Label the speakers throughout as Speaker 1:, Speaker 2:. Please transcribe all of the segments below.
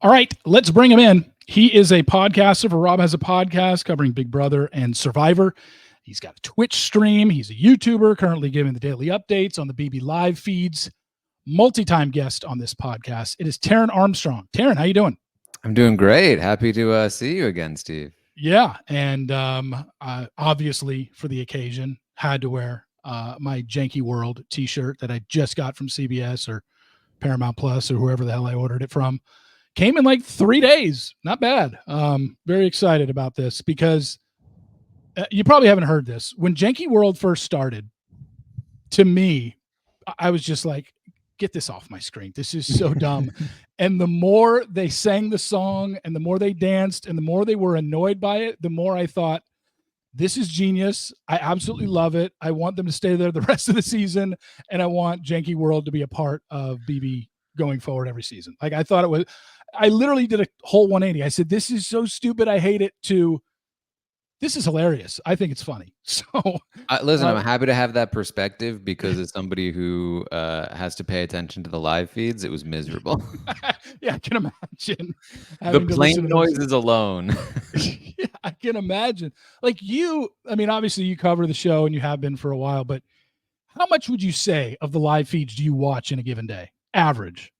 Speaker 1: All right, let's bring him in. He is a podcaster for Rob Has a Podcast covering Big Brother and Survivor. He's got a Twitch stream. He's a YouTuber currently giving the daily updates on the BB live feeds. Multi-time guest on this podcast. It is Taran Armstrong. Taran, how you doing?
Speaker 2: I'm doing great. Happy to see you again, Steve.
Speaker 1: Yeah, and obviously for the occasion, had to wear my Janky World T-shirt that I just got from CBS or Paramount Plus or whoever the hell I ordered it from. Came in like 3 days. Not bad. Very excited about this because you probably haven't heard this. When Janky World first started, to me, I was just like, get this off my screen. This is so dumb. And the more they sang the song and the more they danced and the more they were annoyed by it, the more I thought, this is genius. I absolutely love it. I want them to stay there the rest of the season. And I want Janky World to be a part of BB going forward every season. Like I thought it was, I literally did a whole 180. I said, this is so stupid. I hate it to, this is hilarious. I think it's funny. So
Speaker 2: listen, I'm happy to have that perspective because as somebody who has to pay attention to the live feeds, it was miserable.
Speaker 1: Yeah, I can imagine.
Speaker 2: The plane noises alone.
Speaker 1: Yeah, I can imagine. Like you, I mean, obviously you cover the show and you have been for a while, but how much would you say of the live feeds do you watch in a given day? Average.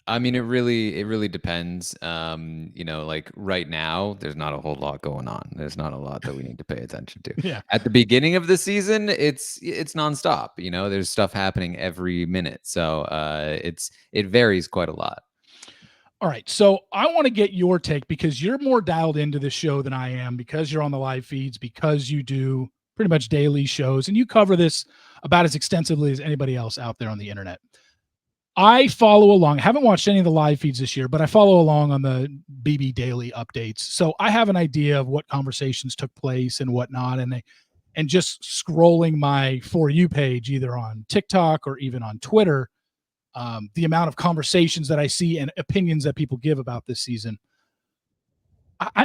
Speaker 2: I mean, it really depends. Like right now, there's not a whole lot going on. There's not a lot that we need to pay attention to.
Speaker 1: Yeah.
Speaker 2: At the beginning of the season, it's nonstop. There's stuff happening every minute, so it varies quite a lot.
Speaker 1: All right, so I want to get your take because you're more dialed into this show than I am because you're on the live feeds, because you do pretty much daily shows and you cover this about as extensively as anybody else out there on the internet. I follow along. I haven't watched any of the live feeds this year, but I follow along on the BB daily updates. So I have an idea of what conversations took place and whatnot. And just scrolling my For You page, either on TikTok or even on Twitter, the amount of conversations that I see and opinions that people give about this season,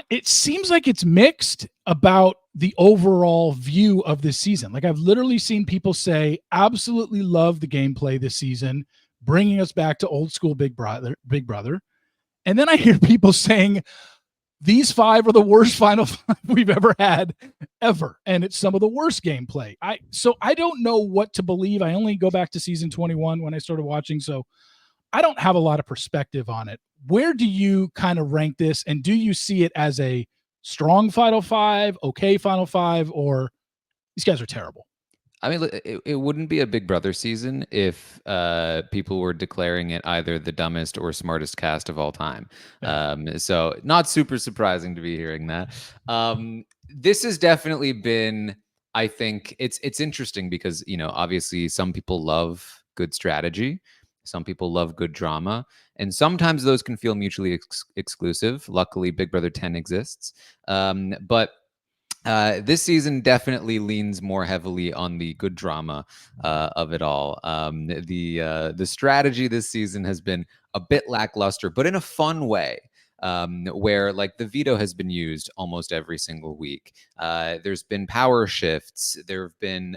Speaker 1: it seems like it's mixed about the overall view of this season. Like I've literally seen people say, absolutely love the gameplay this season, bringing us back to old school Big Brother. And then I hear people saying these 5 are the worst final 5 we've ever had ever. And it's some of the worst gameplay. So I don't know what to believe. I only go back to season 21 when I started watching. So I don't have a lot of perspective on it. Where do you kind of rank this? And do you see it as a strong final 5, okay final 5, or these guys are terrible?
Speaker 2: I mean, it wouldn't be a Big Brother season if people were declaring it either the dumbest or smartest cast of all time. Yeah. So not super surprising to be hearing that. This has definitely been, I think, it's interesting because, obviously some people love good strategy. Some people love good drama. And sometimes those can feel mutually exclusive. Luckily, Big Brother 10 exists. But this season definitely leans more heavily on the good drama of it all. The strategy this season has been a bit lackluster, but in a fun way. Where like the veto has been used almost every single week. There's been power shifts. There have been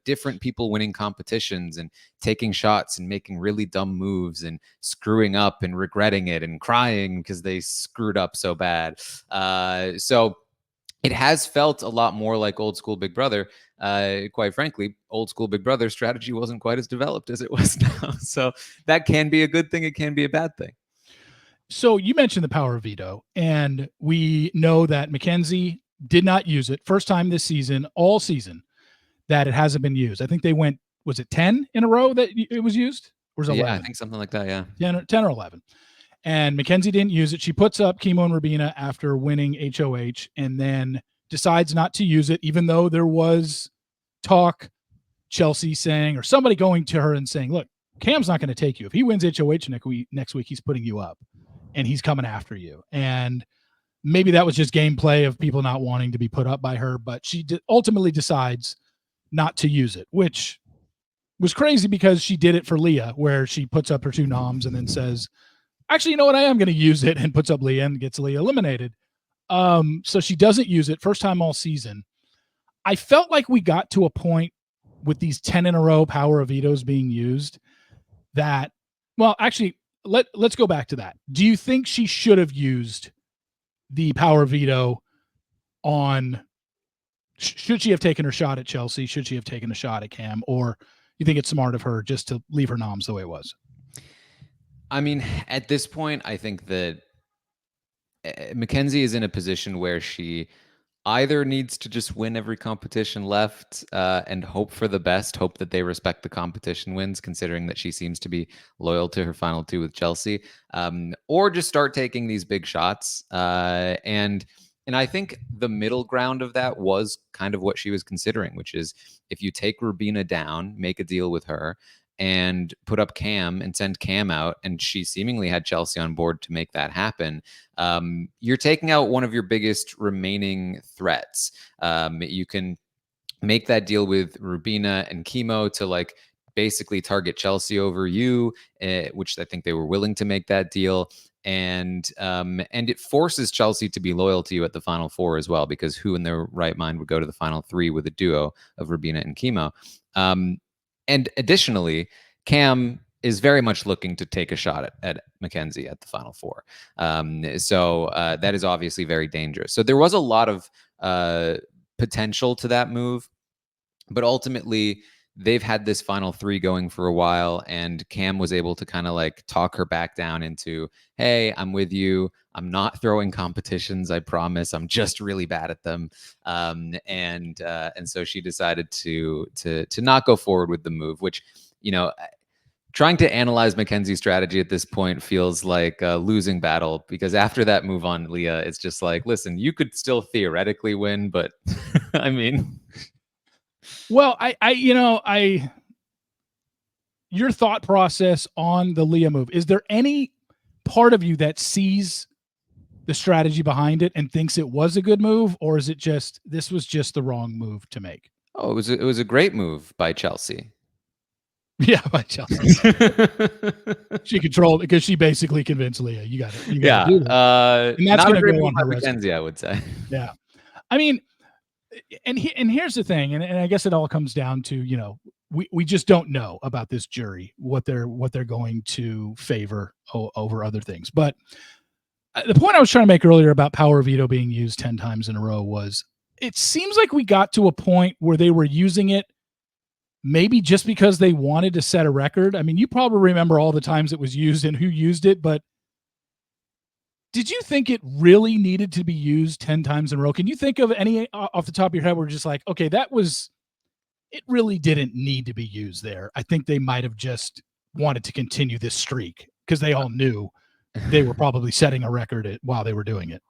Speaker 2: different people winning competitions and taking shots and making really dumb moves and screwing up and regretting it and crying because they screwed up so bad. So it has felt a lot more like old school Big Brother. Quite frankly, old school Big Brother strategy wasn't quite as developed as it was now. So that can be a good thing. It can be a bad thing.
Speaker 1: So you mentioned the power of veto, and we know that Mackenzie did not use it. First time this season, all season, that it hasn't been used. I think they went, was it 10 in a row that it was used? Or was it 11?
Speaker 2: Yeah, I think something like that, yeah.
Speaker 1: 10 or 11. And Mackenzie didn't use it. She puts up Kimo and Rubina after winning HOH and then decides not to use it, even though there was talk, Chelsea saying, or somebody going to her and saying, look, Cam's not going to take you. If he wins HOH next week, he's putting you up and he's coming after you. And maybe that was just gameplay of people not wanting to be put up by her, but she ultimately decides not to use it, which was crazy because she did it for Leah, where she puts up her 2 noms and then says, actually, you know what? I am going to use it, and puts up Leah and gets Leah eliminated. So she doesn't use it. First time all season. I felt like we got to a point with these 10 in a row power of vetoes being used that, well, actually, let's go back to that. Do you think she should have used the power veto on? Should she have taken her shot at Chelsea? Should she have taken a shot at Cam? Or you think it's smart of her just to leave her noms the way it was?
Speaker 2: I mean, at this point, I think that Mackenzie is in a position where she either needs to just win every competition left and hope for the best, hope that they respect the competition wins, considering that she seems to be loyal to her final two with Chelsea, or just start taking these big shots. And I think the middle ground of that was kind of what she was considering, which is if you take Rubina down, make a deal with her, and put up Cam and send Cam out, and she seemingly had Chelsea on board to make that happen. You're taking out one of your biggest remaining threats. You can make that deal with Rubina and Kimo to like basically target Chelsea over you, which I think they were willing to make that deal. And it forces Chelsea to be loyal to you at the final four as well, because who in their right mind would go to the final three with a duo of Rubina and Kimo? And additionally, Cam is very much looking to take a shot at Mackenzie at the final four. So that is obviously very dangerous. So there was a lot of potential to that move, but ultimately they've had this final three going for a while, and Cam was able to kind of like talk her back down into, hey, I'm with you. I'm not throwing competitions, I promise. I'm just really bad at them. And so she decided to not go forward with the move, which, you know, trying to analyze Mackenzie's strategy at this point feels like a losing battle, because after that move on Leah, it's just like, listen, you could still theoretically win, but I mean,
Speaker 1: well, your thought process on the Leah move, is there any part of you that sees the strategy behind it and thinks it was a good move, or is it just this was just the wrong move to make?
Speaker 2: oh, it was a great move by Chelsea.
Speaker 1: Yeah, by Chelsea. She controlled because she basically convinced Leah, you got to do it. And that's
Speaker 2: not
Speaker 1: going
Speaker 2: a
Speaker 1: to
Speaker 2: great
Speaker 1: go
Speaker 2: move
Speaker 1: on
Speaker 2: by
Speaker 1: her resume.
Speaker 2: Mackenzie, I would say.
Speaker 1: Yeah. I mean, and here's the thing, and I guess it all comes down to, you know, we just don't know about this jury, what they're going to favor over other things. But the point I was trying to make earlier about power veto being used 10 times in a row was, it seems like we got to a point where they were using it maybe just because they wanted to set a record. I mean, you probably remember all the times it was used and who used it, but did you think it really needed to be used 10 times in a row? Can you think of any off the top of your head where just like, okay, it really didn't need to be used there? I think they might have just wanted to continue this streak because they all knew they were probably setting a record while they were doing it.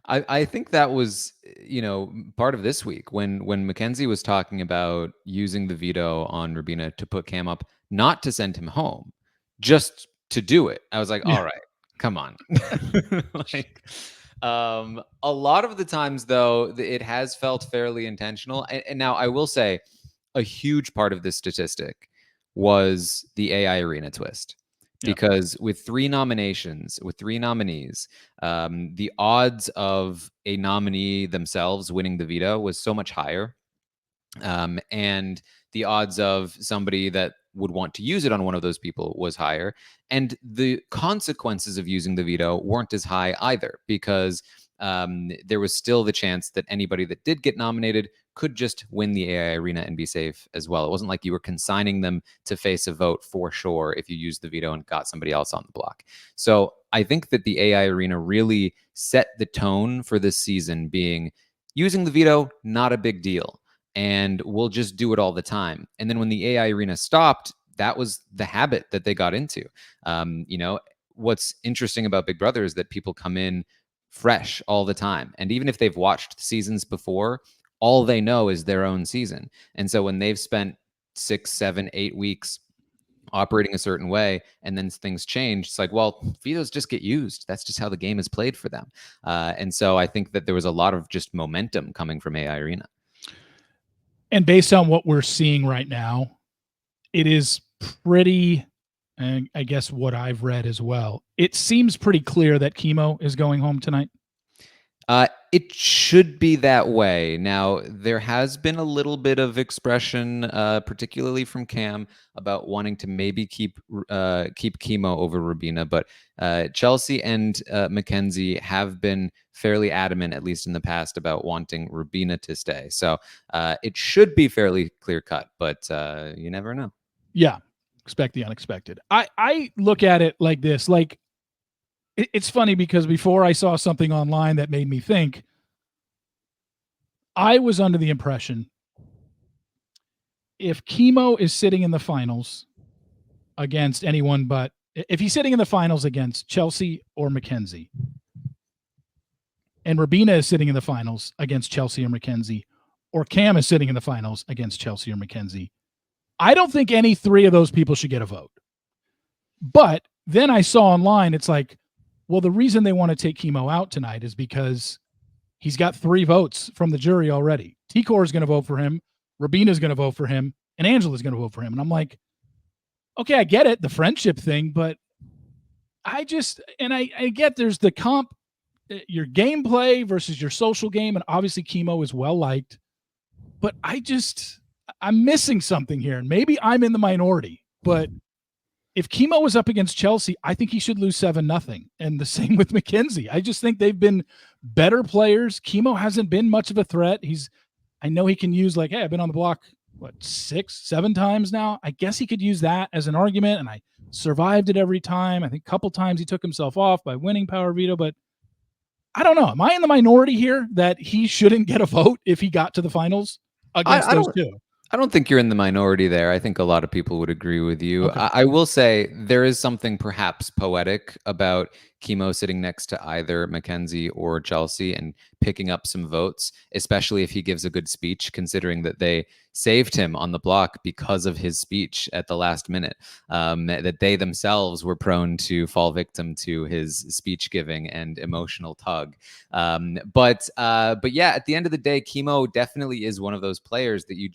Speaker 2: I think that was, you know, part of this week when Mackenzie was talking about using the veto on Rubina to put Cam up, not to send him home, just to do it. I was like, all right, come on. Like, a lot of the times, though, it has felt fairly intentional. And now I will say a huge part of this statistic was the AI arena twist. Because with three nominees, the odds of a nominee themselves winning the veto was so much higher. And the odds of somebody that would want to use it on one of those people was higher. And the consequences of using the veto weren't as high either, because there was still the chance that anybody that did get nominated could just win the AI arena and be safe as well. It wasn't like you were consigning them to face a vote for sure if you used the veto and got somebody else on the block. So I think that the AI arena really set the tone for this season, being using the veto, not a big deal, and we'll just do it all the time. And then when the AI arena stopped, that was the habit that they got into. You know, what's interesting about Big Brother is that people come in fresh all the time. And even if they've watched seasons before, all they know is their own season. And so when they've spent 6, 7, 8 weeks operating a certain way and then things change, it's like, well, vetoes just get used. That's just how the game is played for them. And so I think that there was a lot of just momentum coming from AI Arena.
Speaker 1: And based on what we're seeing right now, it is pretty, and I guess what I've read as well, it seems pretty clear that Kimo is going home tonight.
Speaker 2: It should be that way. Now, there has been a little bit of expression, particularly from Cam, about wanting to maybe keep Kimo over Rubina, but Chelsea and Mackenzie have been fairly adamant, at least in the past, about wanting Rubina to stay. So it should be fairly clear cut, but you never know.
Speaker 1: Yeah, expect the unexpected. I look at it like this, like it's funny because before I saw something online that made me think, I was under the impression if Kimo is sitting in the finals against anyone but if he's sitting in the finals against Chelsea or Mackenzie, and Rubina is sitting in the finals against Chelsea or Mackenzie, or Cam is sitting in the finals against Chelsea or Mackenzie, I don't think any three of those people should get a vote. But then I saw online, it's like, well, the reason they want to take Kimo out tonight is because he's got 3 votes from the jury already. Tikor is going to vote for him, Rubina is going to vote for him, and Angela is going to vote for him. And I'm like, okay, I get it, the friendship thing, but I get there's the comp, your gameplay versus your social game, and obviously Kimo is well liked, but I'm missing something here, and maybe I'm in the minority, but if Kimo was up against Chelsea, I think he should lose 7-0. And the same with Mackenzie. I just think they've been better players. Kimo hasn't been much of a threat. I know he can use hey, I've been on the block, 6, 7 times now. I guess he could use that as an argument, and I survived it every time. I think a couple times he took himself off by winning Power Veto, but I don't know. Am I in the minority here that he shouldn't get a vote if he got to the finals against those two?
Speaker 2: I don't think you're in the minority there. I think a lot of people would agree with you.
Speaker 1: Okay.
Speaker 2: I will say there is something perhaps poetic about Kimo sitting next to either Mackenzie or Chelsea and picking up some votes, especially if he gives a good speech, considering that they saved him on the block because of his speech at the last minute, that they themselves were prone to fall victim to his speech giving and emotional tug. But yeah, at the end of the day, Kimo definitely is one of those players that you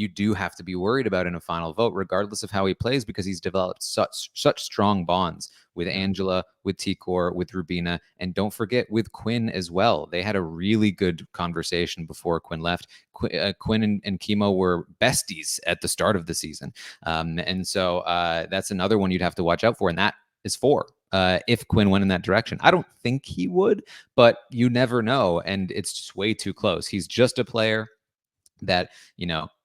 Speaker 2: do have to be worried about in a final vote, regardless of how he plays, because he's developed such strong bonds with Angela, with Tikor, with Rubina, and don't forget with Quinn as well. They had a really good conversation before Quinn left. Quinn and Kimo were besties at the start of the season. And so that's another one you'd have to watch out for, and that is 4. If Quinn went in that direction. I don't think he would, but you never know, and it's just way too close. He's just a player that,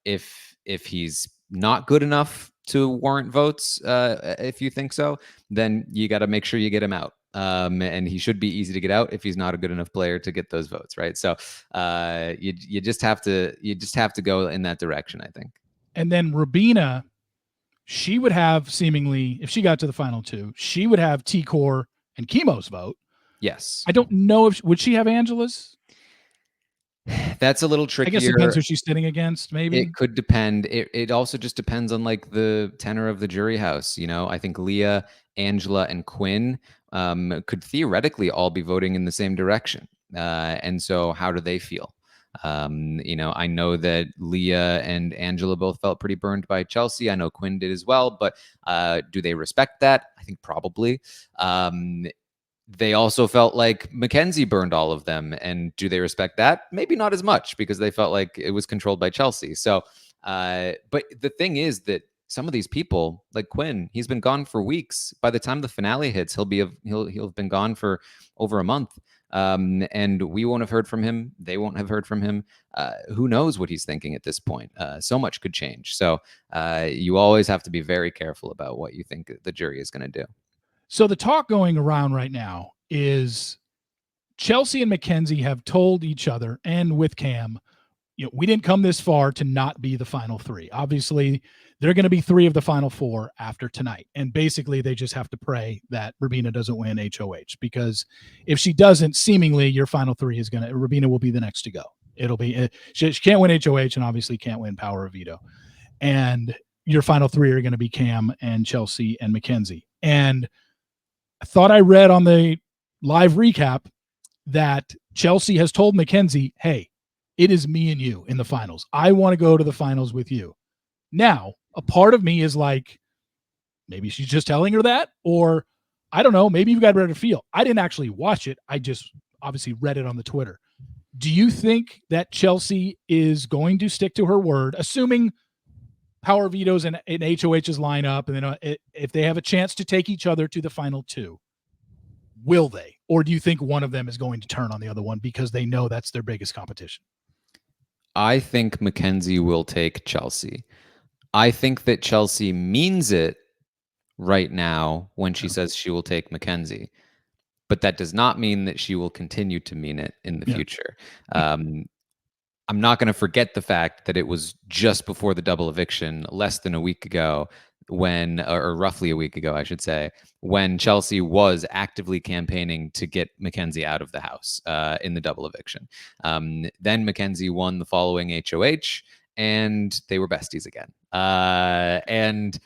Speaker 2: if he's not good enough to warrant votes, if you think so, then you got to make sure you get him out. And he should be easy to get out if he's not a good enough player to get those votes, right? So you just have to go in that direction, I think.
Speaker 1: And then Rubina, she would have seemingly, if she got to the final 2, she would have Tikor and Kimo's vote.
Speaker 2: Yes.
Speaker 1: I don't know would she have Angela's?
Speaker 2: That's a little trickier.
Speaker 1: I guess it depends who she's sitting against, maybe.
Speaker 2: It could depend. It also just depends on the tenor of the jury house. I think Leah, Angela, and Quinn could theoretically all be voting in the same direction. And so how do they feel? I know that Leah and Angela both felt pretty burned by Chelsea. I know Quinn did as well, but do they respect that? I think probably. They also felt like Mackenzie burned all of them. And do they respect that? Maybe not as much, because they felt like it was controlled by Chelsea. So, but the thing is that some of these people, like Quinn, he's been gone for weeks. By the time the finale hits, he'll have been gone for over a month. And we won't have heard from him. They won't have heard from him. Who knows what he's thinking at this point? So much could change. So you always have to be very careful about what you think the jury is going to do.
Speaker 1: So the talk going around right now is Chelsea and Mackenzie have told each other, and with Cam, we didn't come this far to not be the final 3. Obviously, they're going to be 3 of the final 4 after tonight. And basically, they just have to pray that Rubina doesn't win HOH, because if she doesn't, seemingly your final 3 is Rubina will be the next to go. It'll be, she can't win HOH and obviously can't win Power of Veto. And your final 3 are going to be Cam and Chelsea and Mackenzie. And I thought I read on the live recap that Chelsea has told Mackenzie, hey, it is me and you in the finals. I want to go to the finals with you. Now, a part of me is like, maybe she's just telling her that, or I don't know, maybe you've got a better feel. I didn't actually watch it. I just obviously read it on the Twitter. Do you think that Chelsea is going to stick to her word, assuming power vetoes and HOHs line up, and then if they have a chance to take each other to the final two, will they? Or do you think one of them is going to turn on the other one because they know that's their biggest competition?
Speaker 2: I think Mackenzie will take Chelsea. I think that Chelsea means it right now when she says she will take Mackenzie, but that does not mean that she will continue to mean it in the future. I'm not going to forget the fact that it was just before the double eviction, less than a week ago, or roughly a week ago, I should say, when Chelsea was actively campaigning to get Mackenzie out of the house in the double eviction. Then Mackenzie won the following HOH, and they were besties again. And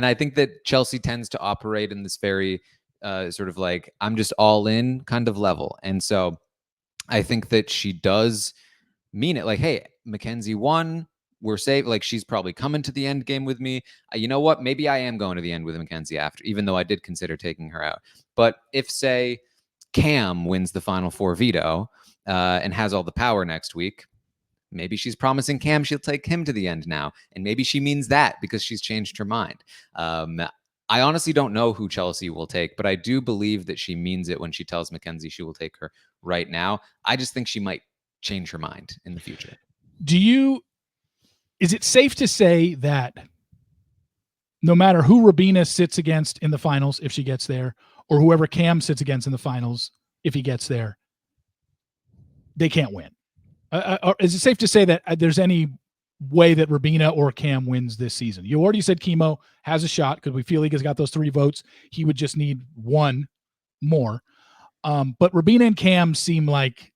Speaker 2: I think that Chelsea tends to operate in this very sort of like, I'm just all in kind of level. And so I think that she does mean it. Like, hey, Mackenzie won. We're safe. Like, she's probably coming to the end game with me. You know what? Maybe I am going to the end with Mackenzie after, even though I did consider taking her out. But if, say, Cam wins the Final Four veto and has all the power next week, maybe she's promising Cam she'll take him to the end now. And maybe she means that because she's changed her mind. I honestly don't know who Chelsea will take, but I do believe that she means it when she tells Mackenzie she will take her right now. I just think she might change her mind in the future.
Speaker 1: Is it safe to say that no matter who Rubina sits against in the finals, if she gets there, or whoever Cam sits against in the finals, if he gets there, they can't win? Is it safe to say that there's any way that Rubina or Cam wins this season? You already said Kimo has a shot because we feel he has got those 3 votes. He would just need one more. But Rubina and Cam seem like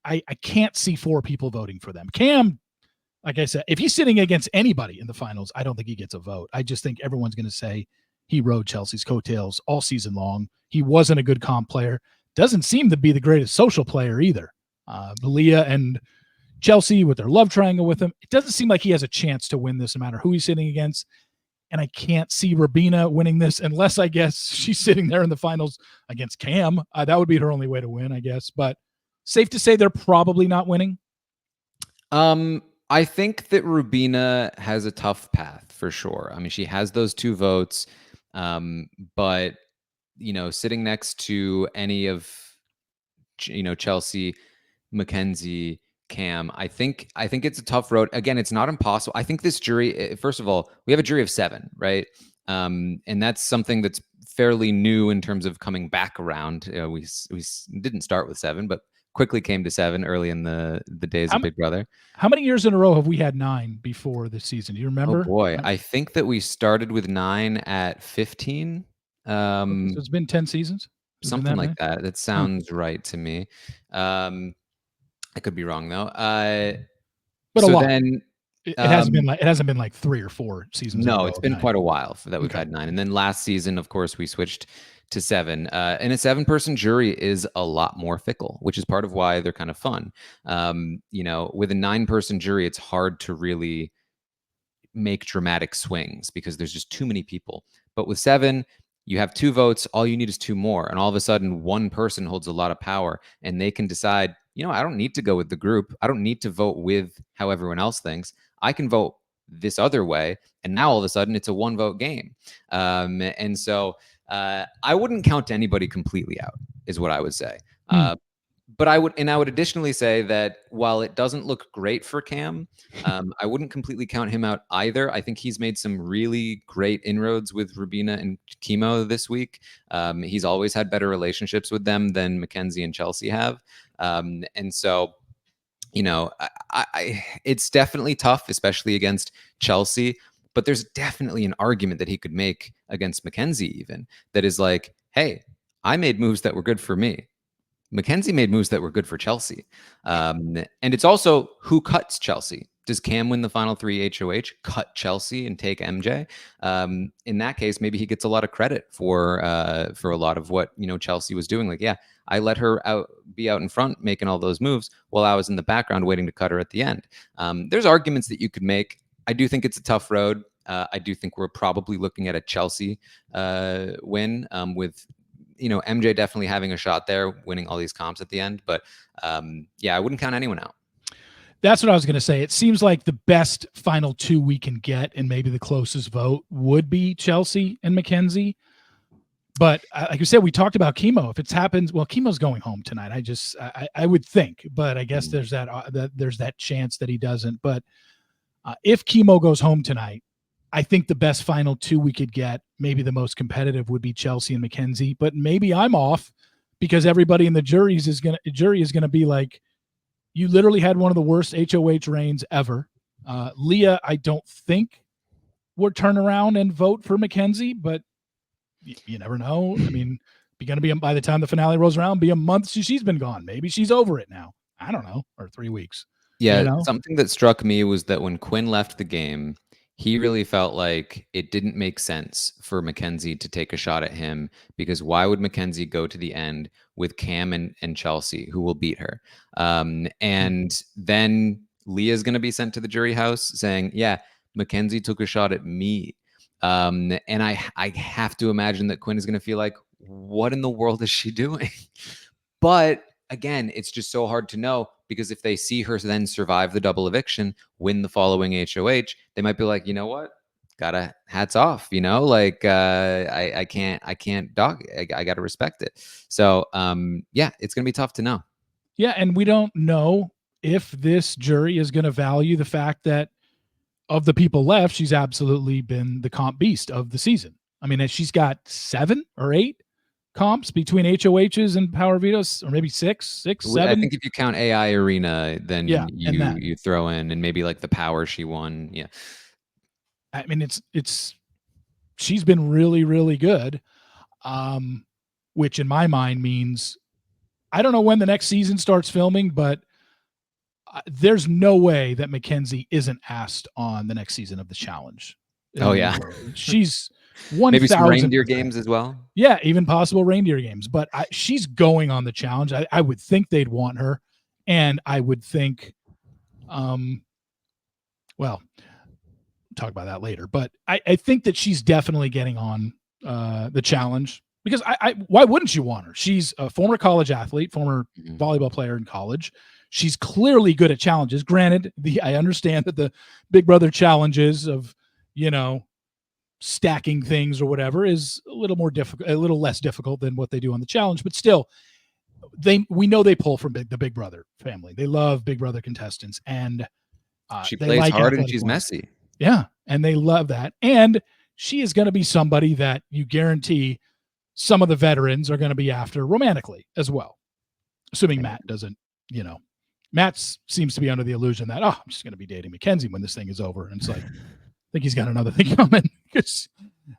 Speaker 1: I can't see 4 people voting for them. Cam, like I said, if he's sitting against anybody in the finals, I don't think he gets a vote. I just think everyone's going to say he rode Chelsea's coattails all season long. He wasn't a good comp player. Doesn't seem to be the greatest social player either. Leah and Chelsea with their love triangle with him, it doesn't seem like he has a chance to win this no matter who he's sitting against. And I can't see Rubina winning this unless, I guess, she's sitting there in the finals against Cam. That would be her only way to win, I guess. But safe to say they're probably not winning?
Speaker 2: I think that Rubina has a tough path for sure. I mean, she has those 2 votes, but, sitting next to any of, Chelsea, Mackenzie, Cam, I think it's a tough road. Again, it's not impossible. I think this jury, first of all, we have a jury of 7, right? And that's something that's fairly new in terms of coming back around. We didn't start with 7, but quickly came to 7 early in the days of Big Brother.
Speaker 1: How many years in a row have we had 9 before this season? Do you remember?
Speaker 2: Oh boy, I think that we started with 9 at 15.
Speaker 1: So it's been 10 seasons?
Speaker 2: Something like that. That sounds right to me. I could be wrong though.
Speaker 1: But
Speaker 2: so
Speaker 1: a lot.
Speaker 2: Then
Speaker 1: it hasn't been like 3 or 4 seasons.
Speaker 2: No, it's been quite a while that we've had 9. And then last season, of course, we switched to 7. And a 7-person jury is a lot more fickle, which is part of why they're kind of fun. With a 9-person jury, it's hard to really make dramatic swings because there's just too many people. But with 7, you have 2 votes. All you need is 2 more. And all of a sudden, one person holds a lot of power and they can decide, I don't need to go with the group. I don't need to vote with how everyone else thinks. I can vote this other way. And now all of a sudden it's a 1-vote game. And so I wouldn't count anybody completely out is what I would say. But I would additionally say that while it doesn't look great for Cam, I wouldn't completely count him out either. I think he's made some really great inroads with Rubina and Kimo this week. He's always had better relationships with them than Mackenzie and Chelsea have. And so, it's definitely tough, especially against Chelsea. But there's definitely an argument that he could make against Mackenzie even that is like, hey, I made moves that were good for me. Mackenzie made moves that were good for Chelsea. And it's also who cuts Chelsea. Does Cam win the final 3 HOH, cut Chelsea and take MJ? In that case, maybe he gets a lot of credit for a lot of what Chelsea was doing. Like, yeah, I let her be out in front making all those moves while I was in the background waiting to cut her at the end. There's arguments that you could make. I do think it's a tough road. I do think we're probably looking at a Chelsea win with MJ definitely having a shot there, winning all these comps at the end. But yeah, I wouldn't count anyone out.
Speaker 1: That's what I was going to say. It seems like the best final two we can get, and maybe the closest vote would be Chelsea and Mackenzie. But like you said, we talked about Kimo. If it happens, well, Kimo's going home tonight. I would think, but I guess there's that chance that he doesn't. But if Kimo goes home tonight, I think the best final two we could get, maybe the most competitive, would be Chelsea and Mackenzie. But maybe I'm off because everybody in the jury is gonna be like, you literally had one of the worst HOH reigns ever. Leah, I don't think would turn around and vote for Mackenzie, but you never know. I mean, going to be by the time the finale rolls around, be a month she's been gone. Maybe she's over it now. I don't know, or 3 weeks.
Speaker 2: Yeah, something that struck me was that when Quinn left the game, he really felt like it didn't make sense for Mackenzie to take a shot at him, because why would Mackenzie go to the end with Cam and Chelsea, who will beat her? And then Leah's going to be sent to the jury house saying, yeah, Mackenzie took a shot at me. And I have to imagine that Quinn is going to feel like, what in the world is she doing? But again, it's just so hard to know, because if they see her then survive the double eviction, win the following HOH, they might be like, you know what? Gotta hats off, like I can't dog. I gotta respect it. So yeah, it's gonna be tough to know.
Speaker 1: Yeah, and we don't know if this jury is going to value the fact that of the people left, she's absolutely been the comp beast of the season. I mean, she's got 7 or 8 comps between HOHs and power vetoes, or maybe 6, 7.
Speaker 2: I think if you count AI Arena, then you throw in, and maybe like the power she won. Yeah.
Speaker 1: I mean, she's been really, really good. Which in my mind means, I don't know when the next season starts filming, but there's no way that Mackenzie isn't asked on the next season of the challenge.
Speaker 2: Oh yeah.
Speaker 1: She's 1,000%.
Speaker 2: Maybe some reindeer games as well.
Speaker 1: Yeah, even possible reindeer games. But she's going on the challenge. I would think they'd want her, and I would think, well, talk about that later. But I think that she's definitely getting on the challenge, because why wouldn't you want her? She's a former college athlete, former volleyball player in college. She's clearly good at challenges. Granted, I understand that the Big Brother challenges of, stacking things or whatever is a little more difficult, a little less difficult than what they do on the challenge, but still, we know they pull from the Big Brother family. They love Big Brother contestants, and
Speaker 2: she plays hard and she's messy.
Speaker 1: Yeah, and they love that. And she is going to be somebody that you guarantee some of the veterans are going to be after romantically as well, assuming Matt doesn't. Matt seems to be under the illusion that, I'm just going to be dating Mackenzie when this thing is over, and it's like, I think he's got another thing coming, because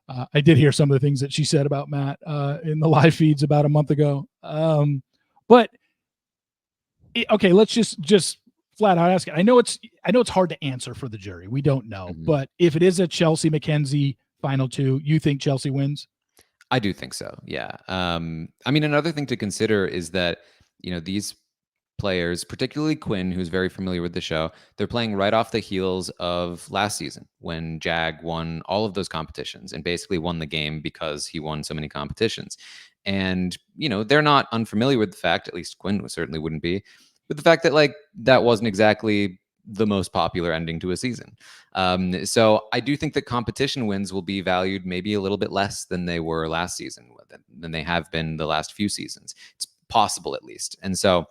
Speaker 1: I did hear some of the things that she said about Matt in the live feeds about a month ago. But okay, let's just flat out ask it. I know it's hard to answer for the jury. We don't know, but if it is a Chelsea Mackenzie final two, you think Chelsea wins?
Speaker 2: I do think so. Yeah. I mean, another thing to consider is that these players, particularly Quinn, who's very familiar with the show, they're playing right off the heels of last season when Jag won all of those competitions and basically won the game because he won so many competitions. And, they're not unfamiliar with the fact, at least Quinn certainly wouldn't be, with the fact that that wasn't exactly the most popular ending to a season. So I do think that competition wins will be valued maybe a little bit less than they were last season, than they have been the last few seasons. It's possible, at least. And so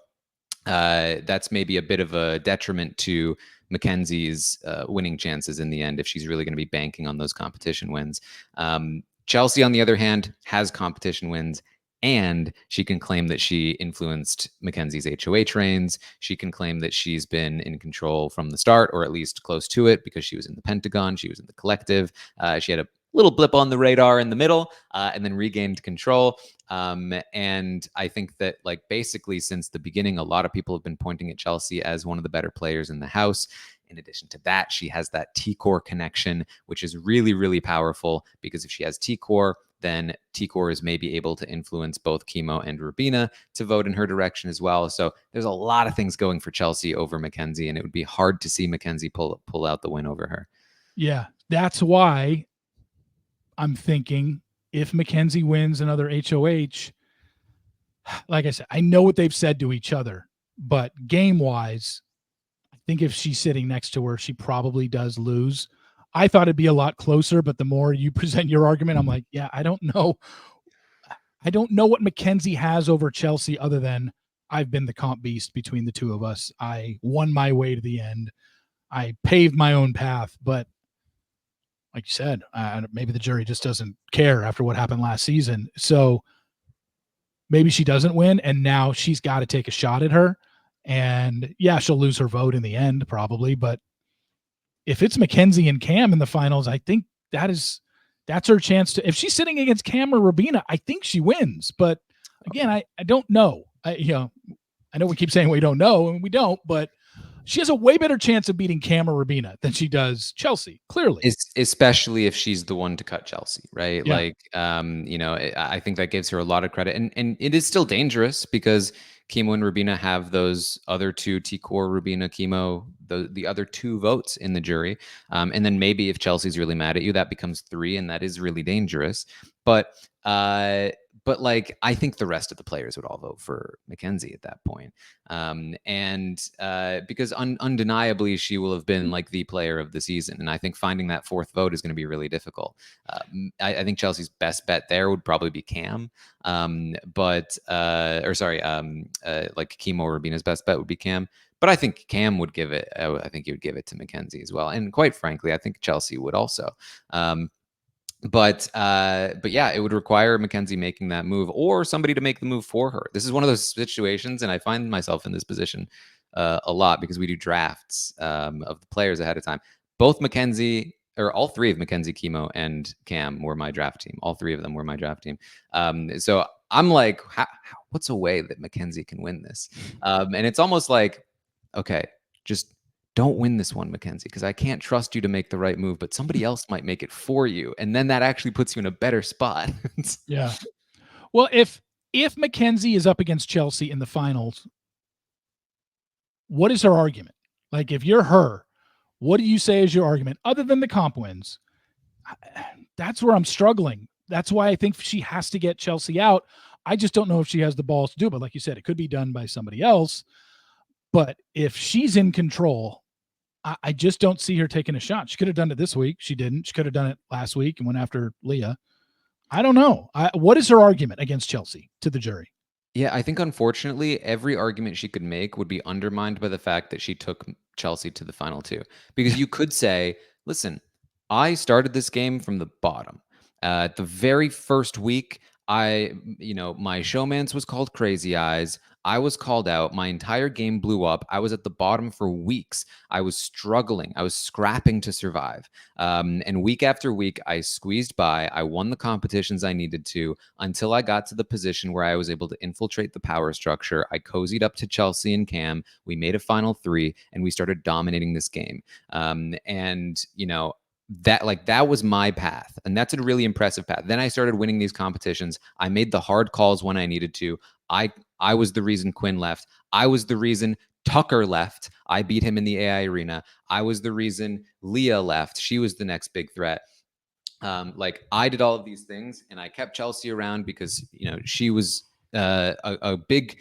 Speaker 2: that's maybe a bit of a detriment to Mackenzie's winning chances in the end, if she's really going to be banking on those competition wins. Chelsea, on the other hand, has competition wins, and she can claim that she influenced Mackenzie's HOH reigns. She can claim that she's been in control from the start, or at least close to it, because she was in the Pentagon, she was in the collective. She had a little blip on the radar in the middle, and then regained control. And I think that basically since the beginning, a lot of people have been pointing at Chelsea as one of the better players in the house. In addition to that, she has that T-Core connection, which is really, really powerful, because if she has T-Core, then T-Core is maybe able to influence both Kimo and Rubina to vote in her direction as well. So there's a lot of things going for Chelsea over Mackenzie, and it would be hard to see Mackenzie pull out the win over her.
Speaker 1: Yeah, that's why I'm thinking if Mackenzie wins another HOH, like I said, I know what they've said to each other, but game wise, I think if she's sitting next to her, she probably does lose. I thought it'd be a lot closer, but the more you present your argument, I'm like, yeah, I don't know. I don't know what Mackenzie has over Chelsea other than I've been the comp beast between the two of us. I won my way to the end. I paved my own path, but like you said, maybe the jury just doesn't care after what happened last season. So maybe she doesn't win, and now she's got to take a shot at her. And yeah, she'll lose her vote in the end, probably. But if it's Mackenzie and Cam in the finals, I think that's her chance to. If she's sitting against Cam or Rubina, I think she wins. But again, I don't know. I know we keep saying we don't know, and we don't, but she has a way better chance of beating Cam or Rubina than she does Chelsea, clearly.
Speaker 2: Especially if she's the one to cut Chelsea, right?
Speaker 1: Yeah.
Speaker 2: Like, I think that gives her a lot of credit, and it is still dangerous because Kimo and Rubina have those other two, T-Core, Rubina, Kimo, the other two votes in the jury, and then maybe if Chelsea's really mad at you, that becomes three, and that is really dangerous. But like, I think the rest of the players would all vote for Mackenzie at that point. Because undeniably she will have been like the player of the season. And I think finding that fourth vote is going to be really difficult. I think Chelsea's best bet there would probably be Cam. Like Kimo or Rubina's best bet would be Cam. But I think Cam would give it. I think he would give it to Mackenzie as well. And quite frankly, I think Chelsea would also. But yeah, it would require Mackenzie making that move or somebody to make the move for her. This is one of those situations, and I find myself in this position a lot because we do drafts of the players ahead of time. Both Mackenzie, or all three of Mackenzie, Kimo, and Cam were my draft team. All three of them were my draft team. So I'm like, what's a way that Mackenzie can win this? And it's almost like, okay, just don't win this one, Mackenzie, because I can't trust you to make the right move, but somebody else might make it for you. And then that actually puts you in a better spot.
Speaker 1: Yeah. Well, if Mackenzie is up against Chelsea in the finals, what is her argument? Like, if you're her, what do you say is your argument other than the comp wins? That's where I'm struggling. That's why I think she has to get Chelsea out. I just don't know if she has the balls to do it. But like you said, it could be done by somebody else. But if she's in control, I just don't see her taking a shot. She could have done it this week. She didn't. She could have done it last week and went after Leah. I don't know. What is her argument against Chelsea to the jury?
Speaker 2: Yeah, I think unfortunately every argument she could make would be undermined by the fact that she took Chelsea to the final two. Because you could say, listen, I started this game from the bottom. The very first week, my showmance was called Crazy Eyes. I was called out. My entire game blew up. I was at the bottom for weeks. I was struggling. I was scrapping to survive. And week after week, I squeezed by. I won the competitions I needed to until I got to the position where I was able to infiltrate the power structure. I cozied up to Chelsea and Cam. We made a final three, and we started dominating this game. That was my path, and that's a really impressive path. Then I started winning these competitions. I made the hard calls when I needed to. I was the reason Quinn left. I was the reason Tucker left. I beat him in the AI arena. I was the reason Leah left. She was the next big threat. I did all of these things, and I kept Chelsea around because she was a big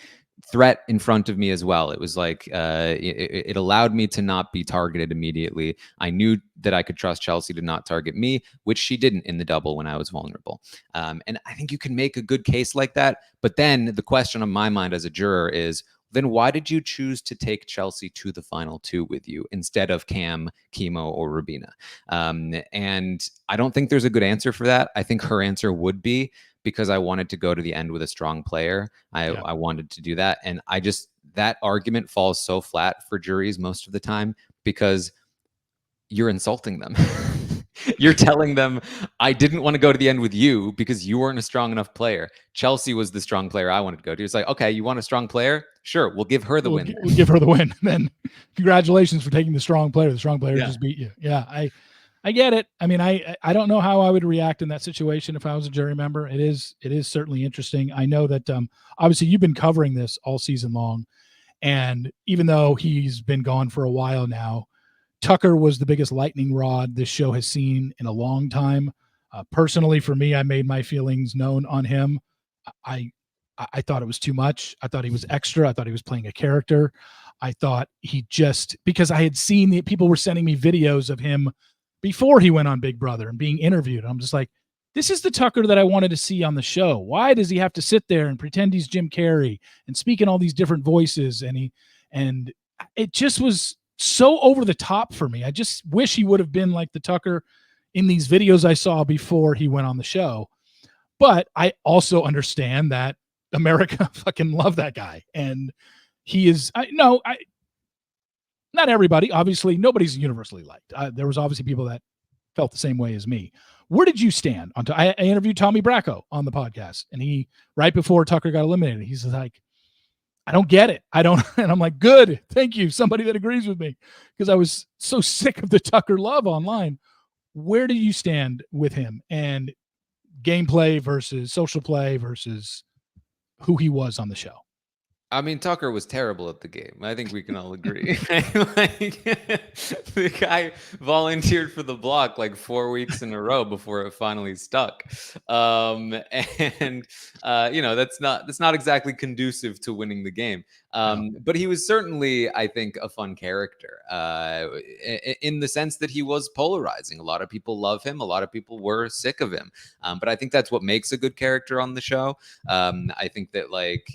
Speaker 2: threat in front of me as well. It was like it allowed me to not be targeted immediately. I knew that I could trust Chelsea to not target me, which she didn't in the double when I was vulnerable. And I think you can make a good case like that. But then the question on my mind as a juror is, then why did you choose to take Chelsea to the final two with you instead of Cam, Kimo, or Rubina? And I don't think there's a good answer for that. I think her answer would be because I wanted to go to the end with a strong player. I wanted to do that. And that argument falls so flat for juries most of the time because you're insulting them. You're telling them, I didn't want to go to the end with you because you weren't a strong enough player. Chelsea was the strong player I wanted to go to. It's like, okay, you want a strong player? Sure, we'll give her the win.
Speaker 1: We'll give her the win. Then congratulations for taking the strong player. The strong player just beat you. Yeah, I get it. I mean, I don't know how I would react in that situation if I was a jury member. It is certainly interesting. I know that obviously you've been covering this all season long, and even though he's been gone for a while now, Tucker was the biggest lightning rod this show has seen in a long time. Personally, for me, I made my feelings known on him. I I thought it was too much. I thought he was extra. I thought he was playing a character. I thought he just, because I had seen people were sending me videos of him before he went on Big Brother and being interviewed. I'm just like, this is the Tucker that I wanted to see on the show. Why does he have to sit there and pretend he's Jim Carrey and speak in all these different voices? And it just was so over the top for me. I just wish he would have been like the Tucker in these videos I saw before he went on the show. But I also understand that America fucking love that guy. And he is, not everybody, obviously, nobody's universally liked. There was obviously people that felt the same way as me. Where did you stand on? I interviewed Tommy Bracco on the podcast, and he, right before Tucker got eliminated, he's like, I don't get it. I don't. And I'm like, good. Thank you. Somebody that agrees with me, because I was so sick of the Tucker love online. Where do you stand with him and gameplay versus social play versus who he was on the show?
Speaker 2: I mean, Tucker was terrible at the game. I think we can all agree. Like, the guy volunteered for the block like 4 weeks in a row before it finally stuck. And that's not exactly conducive to winning the game. But he was certainly, I think, a fun character in the sense that he was polarizing. A lot of people love him. A lot of people were sick of him. But I think that's what makes a good character on the show. I think that, like,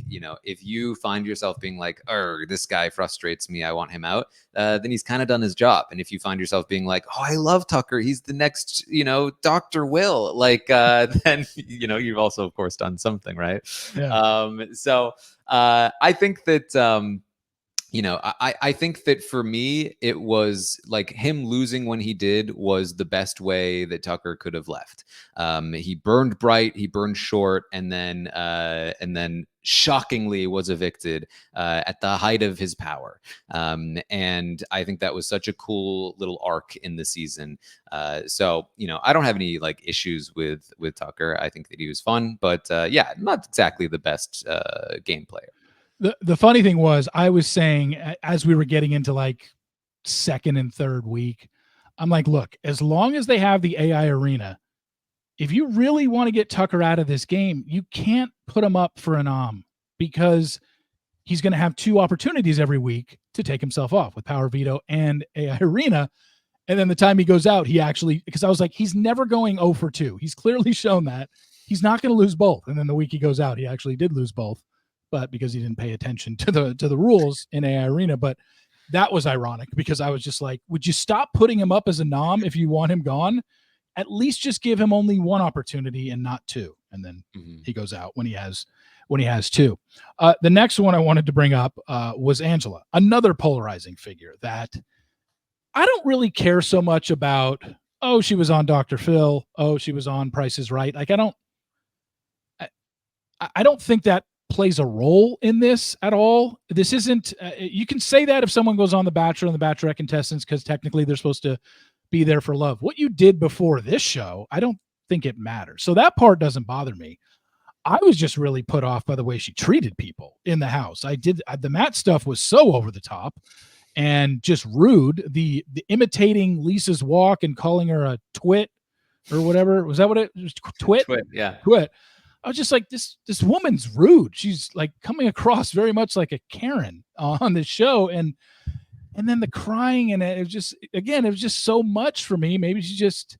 Speaker 2: if you find yourself being like, this guy frustrates me, I want him out, then he's kind of done his job. And if you find yourself being like, oh, I love Tucker, he's the next, Dr. Will, like, then, you've also, of course, done something, right?
Speaker 1: Yeah.
Speaker 2: So I think that, I think that for me, it was like him losing when he did was the best way that Tucker could have left. He burned bright, he burned short, and then shockingly was evicted at the height of his power. And I think that was such a cool little arc in the season. So I don't have any like issues with Tucker. I think that he was fun, but not exactly the best game player.
Speaker 1: The funny thing was, I was saying as we were getting into like second and third week, I'm like, look, as long as they have the AI arena, if you really want to get Tucker out of this game, you can't put him up for a nom, because he's going to have 2 opportunities every week to take himself off with Power Veto and AI arena. And then the time he goes out, he actually, because I was like, he's never going 0 for 2. He's clearly shown that he's not going to lose both. And then the week he goes out, he actually did lose both, but because he didn't pay attention to the rules in AI arena. But that was ironic, because I was just like, would you stop putting him up as a nom if you want him gone? At least just give him only 1 opportunity and not 2. And then he goes out when he has 2. The next one I wanted to bring up was Angela, another polarizing figure that I don't really care so much about. Oh, she was on Dr. Phil. Oh, she was on Price is Right. Like, I don't think that plays a role in this at all. This isn't, you can say that if someone goes on The Bachelor and The Bachelorette contestants, because technically they're supposed to be there for love. What you did before this show, I don't think it matters. So that part doesn't bother me. I was just really put off by the way she treated people in the house. The Matt stuff was so over the top and just rude. The imitating Lisa's walk and calling her a twit or whatever. Was that what it was? Twit?
Speaker 2: Twit, yeah.
Speaker 1: Twit. I was just like, this woman's rude. She's like coming across very much like a Karen on this show. And then the crying, and it was just so much for me. Maybe she just,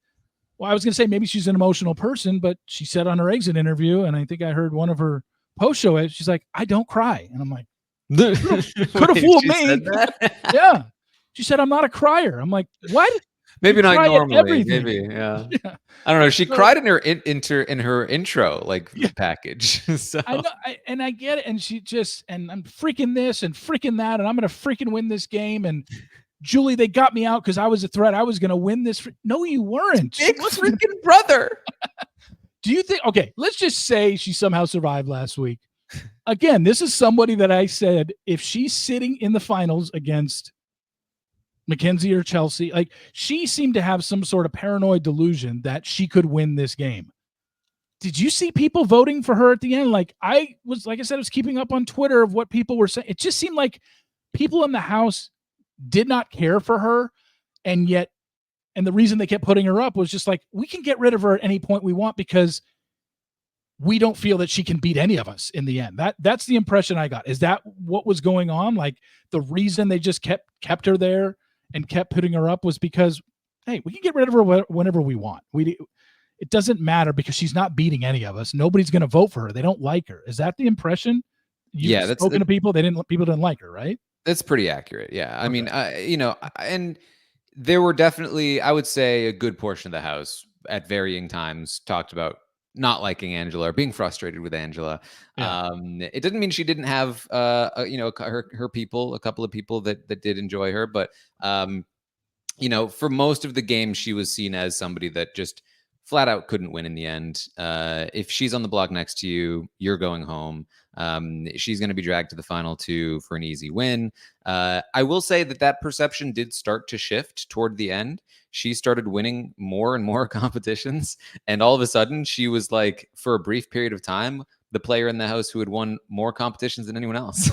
Speaker 1: I was going to say maybe she's an emotional person, but she said on her exit interview, and I think I heard one of her post show, she's like, I don't cry. And I'm like, could have fooled me. Yeah. She said, I'm not a crier. I'm like, what?
Speaker 2: Maybe not normally. Maybe, yeah. I don't know. She cried in her intro package. So.
Speaker 1: I know, and I get it. And she just, and I'm freaking this and freaking that, and I'm gonna freaking win this game. And Julie, they got me out because I was a threat. I was gonna win this. No, you weren't.
Speaker 2: Big freaking brother.
Speaker 1: Do you think? Okay, let's just say she somehow survived last week. Again, this is somebody that I said, if she's sitting in the finals against Mackenzie or Chelsea, like, she seemed to have some sort of paranoid delusion that she could win this game. Did you see people voting for her at the end? Like I said, I was keeping up on Twitter of what people were saying. It just seemed like people in the house did not care for her. And the reason they kept putting her up was just like, we can get rid of her at any point we want, because we don't feel that she can beat any of us in the end. That's the impression I got. Is that what was going on? Like the reason they just kept her there and kept putting her up was because, hey, we can get rid of her whenever we want. It doesn't matter because she's not beating any of us. Nobody's going to vote for her. They don't like her. Is that the impression? You've
Speaker 2: Yeah,
Speaker 1: spoken to people. People didn't like her, right?
Speaker 2: that's pretty accurate. Yeah, I mean,
Speaker 1: Okay.
Speaker 2: and there were definitely, I would say, a good portion of the House at varying times talked about not liking Angela or being frustrated with Angela.
Speaker 1: Yeah.
Speaker 2: It didn't mean she didn't have, her people, a couple of people that did enjoy her, but for most of the game, she was seen as somebody that just flat out couldn't win in the end. If she's on the block next to you, you're going home. She's going to be dragged to the final two for an easy win. I will say that perception did start to shift toward the end. She started winning more and more competitions. And all of a sudden, she was like, for a brief period of time, the player in the house who had won more competitions than anyone else.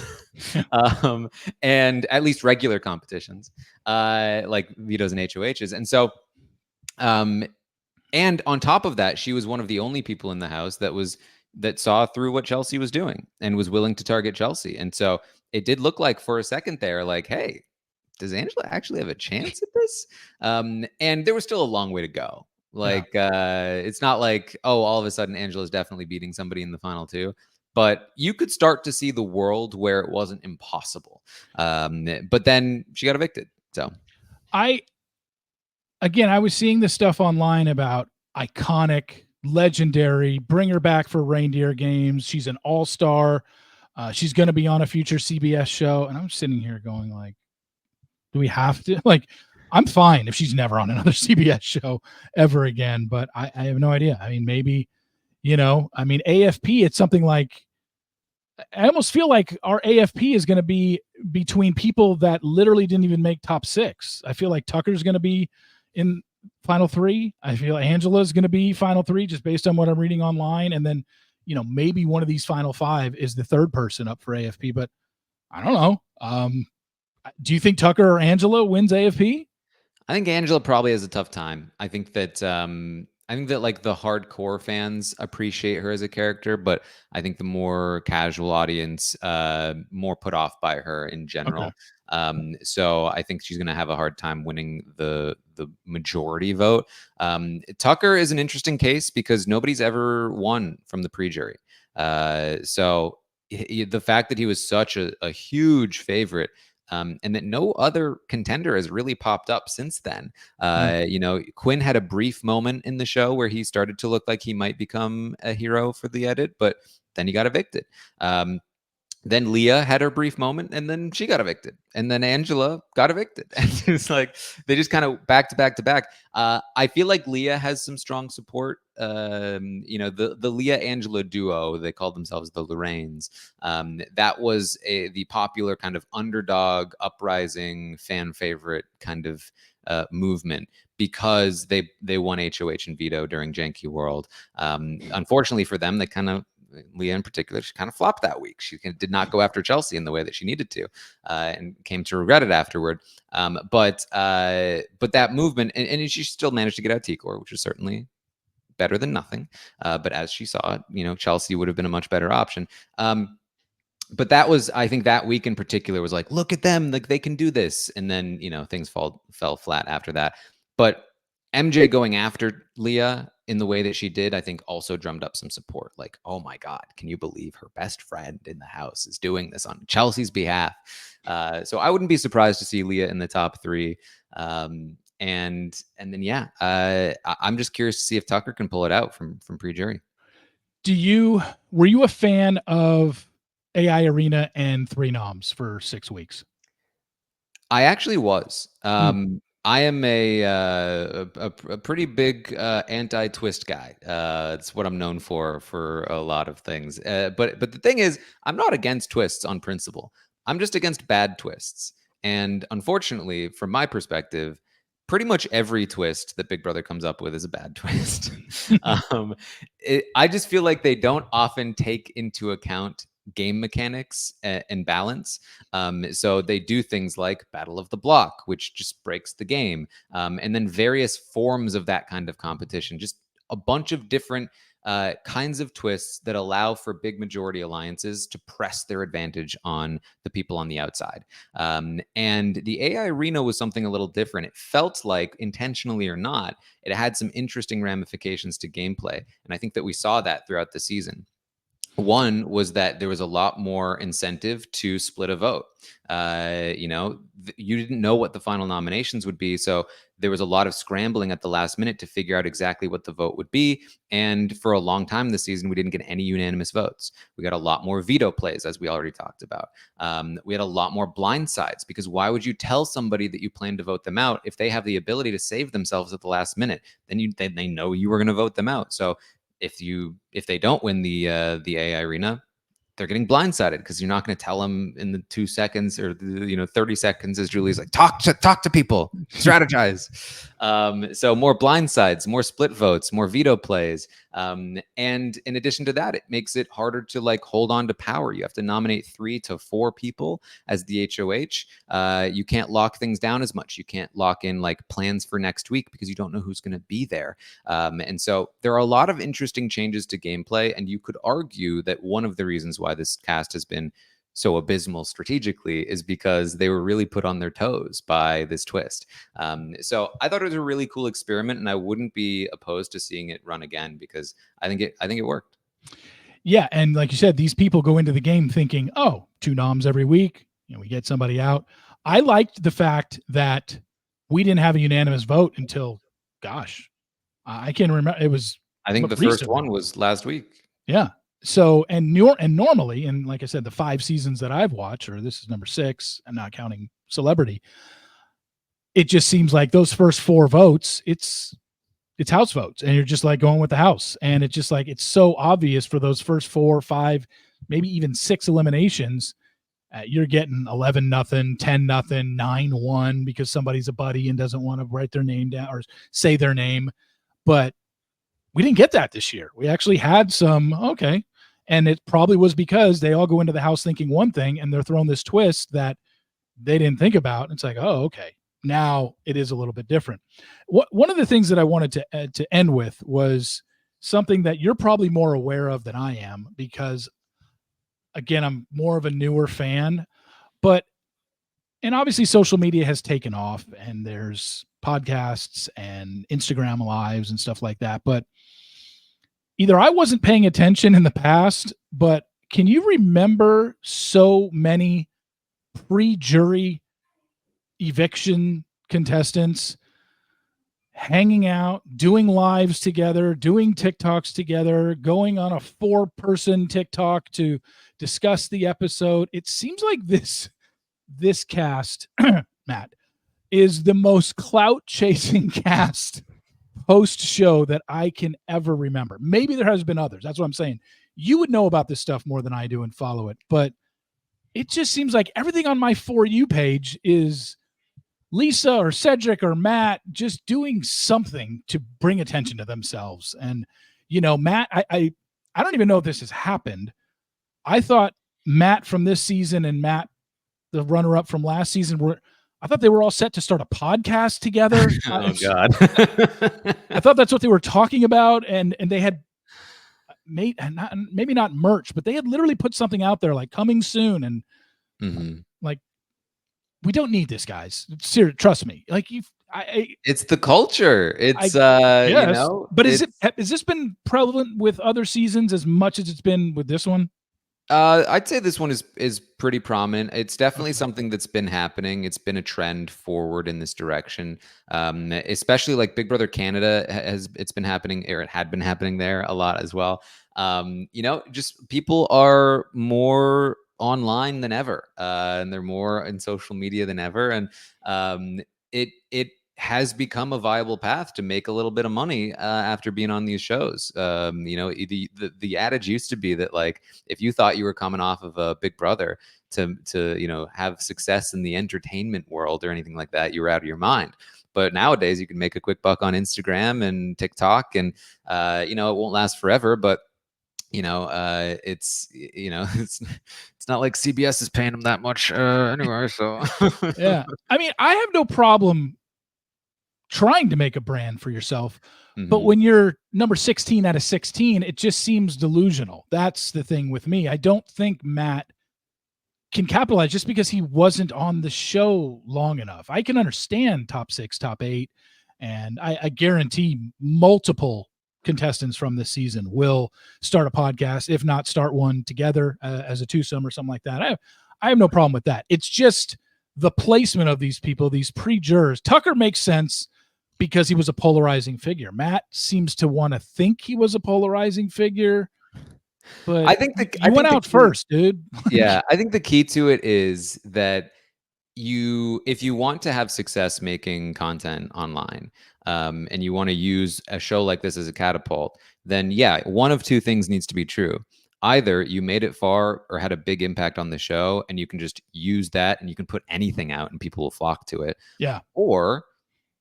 Speaker 2: And at least regular competitions, like vetoes and HOHs. And so, and on top of that, she was one of the only people in the house that saw through what Chelsea was doing and was willing to target Chelsea. And so it did look like for a second there, like, hey, does Angela actually have a chance at this? And there was still a long way to go.
Speaker 1: Yeah.
Speaker 2: Like, it's not like, oh, all of a sudden Angela's definitely beating somebody in the final two. But you could start to see the world where it wasn't impossible. But then she got evicted. So
Speaker 1: I was seeing this stuff online about iconic, legendary, bring her back for reindeer games. She's an all-star. She's going to be on a future CBS show. And I'm sitting here going like, do we have to? Like, I'm fine if she's never on another CBS show ever again, but I have no idea. I mean, maybe, AFP, it's something like, I almost feel like our AFP is going to be between people that literally didn't even make top six. I feel like Tucker's going to be in final three. I feel Angela's going to be final three just based on what I'm reading online. And then, maybe one of these final five is the third person up for AFP, but I don't know. Do you think Tucker or Angela wins AFP?
Speaker 2: I think Angela probably has a tough time. I think that like the hardcore fans appreciate her as a character, but I think the more casual audience more put off by her in
Speaker 1: Okay.
Speaker 2: general. So I think she's going to have a hard time winning the majority vote. Tucker is an interesting case because nobody's ever won from the pre-jury. So the fact that he was such a huge favorite, and that no other contender has really popped up since then.
Speaker 1: Hmm.
Speaker 2: Quinn had a brief moment in the show where he started to look like he might become a hero for the edit, but then he got evicted. Then Leah had her brief moment, and then she got evicted, and then Angela got evicted. And it's like they just kind of back to back to back. I feel like Leah has some strong support. The Leah Angela duo, they called themselves the Lorraines. That was the popular kind of underdog, uprising, fan favorite kind of movement because they won HOH and veto during Janky World. Unfortunately for them, they kind of Leah in particular, she kind of flopped that week. She did not go after Chelsea in the way that she needed to, and came to regret it afterward. But that movement, and she still managed to get out T-Core, which is certainly better than nothing. But as she saw it, Chelsea would have been a much better option. But that was, I think, that week in particular was like, look at them, like they can do this, and then things fell flat after that. But MJ going after Leah in the way that she did, I think also drummed up some support. Like, oh my God, can you believe her best friend in the house is doing this on Chelsea's behalf? So I wouldn't be surprised to see Leah in the top three. And then I'm just curious to see if Tucker can pull it out from pre-jury.
Speaker 1: Were you a fan of AI Arena and Three Noms for 6 weeks?
Speaker 2: I actually was.
Speaker 1: Hmm.
Speaker 2: I am a pretty big anti-twist guy. It's what I'm known for a lot of things. But the thing is, I'm not against twists on principle. I'm just against bad twists. And unfortunately, from my perspective, pretty much every twist that Big Brother comes up with is a bad twist. um, I just feel like they don't often take into account game mechanics and balance. So they do things like Battle of the Block, which just breaks the game, and then various forms of that kind of competition. Just a bunch of different kinds of twists that allow for big majority alliances to press their advantage on the people on the outside. And the AI arena was something a little different. It felt like, intentionally or not, it had some interesting ramifications to gameplay. And I think that we saw that throughout the season. One was that there was a lot more incentive to split a vote. You didn't know what the final nominations would be, so there was a lot of scrambling at the last minute to figure out exactly what the vote would be. And for a long time this season, we didn't get any unanimous votes. We got a lot more veto plays, as we already talked about. We had a lot more blind sides, because why would you tell somebody that you plan to vote them out if they have the ability to save themselves at the last minute? Then they know you were going to vote them out. So if they don't win the AI arena, they're getting blindsided, because you're not going to tell them in the 2 seconds or 30 seconds, as Julie's like, talk to people, strategize. So more blindsides, more split votes, more veto plays, and in addition to that, it makes it harder to like hold on to power. You have to nominate 3 to 4 people as the HOH. You can't lock things down as much. You can't lock in like plans for next week, because you don't know who's going to be there. And so there are a lot of interesting changes to gameplay, and you could argue that one of the reasons why this cast has been so abysmal strategically is because they were really put on their toes by this twist. So I thought it was a really cool experiment, and I wouldn't be opposed to seeing it run again, because I think it worked.
Speaker 1: Yeah, and like you said, these people go into the game thinking, "Oh, 2 noms every week, we get somebody out." I liked the fact that we didn't have a unanimous vote until, gosh, I can't remember. It was,
Speaker 2: I think the first one was last week.
Speaker 1: Yeah. So and normally, and like I said, the 5 seasons that I've watched, or this is number 6, I'm not counting Celebrity. It just seems like those first 4 votes, it's house votes, and you're just like going with the house, and it's just like it's so obvious for those first 4 or 5, maybe even 6 eliminations. You're getting 11-0, 10-0, 9-1 because somebody's a buddy and doesn't want to write their name down or say their name. But we didn't get that this year. We actually had some, okay. And it probably was because they all go into the house thinking one thing, and they're throwing this twist that they didn't think about. It's like, oh, okay. Now it is a little bit different. One of the things that I wanted to end with was something that you're probably more aware of than I am, because again, I'm more of a newer fan, and obviously social media has taken off, and there's podcasts and Instagram lives and stuff like that. But either I wasn't paying attention in the past, but can you remember so many pre-jury eviction contestants hanging out, doing lives together, doing TikToks together, going on a 4-person TikTok to discuss the episode? It seems like this cast, Matt, is the most clout chasing cast post show that I can ever remember. Maybe there has been others. That's what I'm saying. You would know about this stuff more than I do and follow it, but it just seems like everything on my For You page is Lisa or Cedric or Matt just doing something to bring attention to themselves. And, Matt, I don't even know if this has happened. I thought Matt from this season and Matt, the runner-up from last season, I thought they were all set to start a podcast together.
Speaker 2: Oh God.
Speaker 1: I thought that's what they were talking about. And they had maybe not merch, but they had literally put something out there like coming soon. And like, we don't need this, guys. Seriously, trust me. Like
Speaker 2: it's the culture. It's
Speaker 1: but has this been prevalent with other seasons as much as it's been with this one?
Speaker 2: I'd say this one is pretty prominent. It's definitely something that's been happening. It's been a trend forward in this direction, especially like Big Brother Canada it's been happening, or it had been happening there a lot as well. Just people are more online than ever, and they're more in social media than ever, and it has become a viable path to make a little bit of money after being on these shows. The adage used to be that, like, if you thought you were coming off of a Big Brother to have success in the entertainment world or anything like that, you were out of your mind. But nowadays you can make a quick buck on Instagram and TikTok, and it won't last forever, but it's not like CBS is paying them that much anyway. So
Speaker 1: yeah, I mean, I have no problem trying to make a brand for yourself. But
Speaker 2: Mhm.
Speaker 1: when you're number 16 out of 16, it just seems delusional. That's the thing with me. I don't think Matt can capitalize just because he wasn't on the show long enough. I can understand top 6, top 8, and I guarantee multiple contestants from this season will start a podcast, if not start one together as a twosome or something like that. I have no problem with that. It's just the placement of these people, these pre-jurors. Tucker makes sense because he was a polarizing figure. Matt seems to want to think he was a polarizing figure, but
Speaker 2: I think
Speaker 1: you went out first, dude.
Speaker 2: Yeah, I think the key to it is that if you want to have success making content online, and you want to use a show like this as a catapult, then yeah, one of two things needs to be true. Either you made it far or had a big impact on the show, and you can just use that and you can put anything out and people will flock to it.
Speaker 1: Yeah.
Speaker 2: Or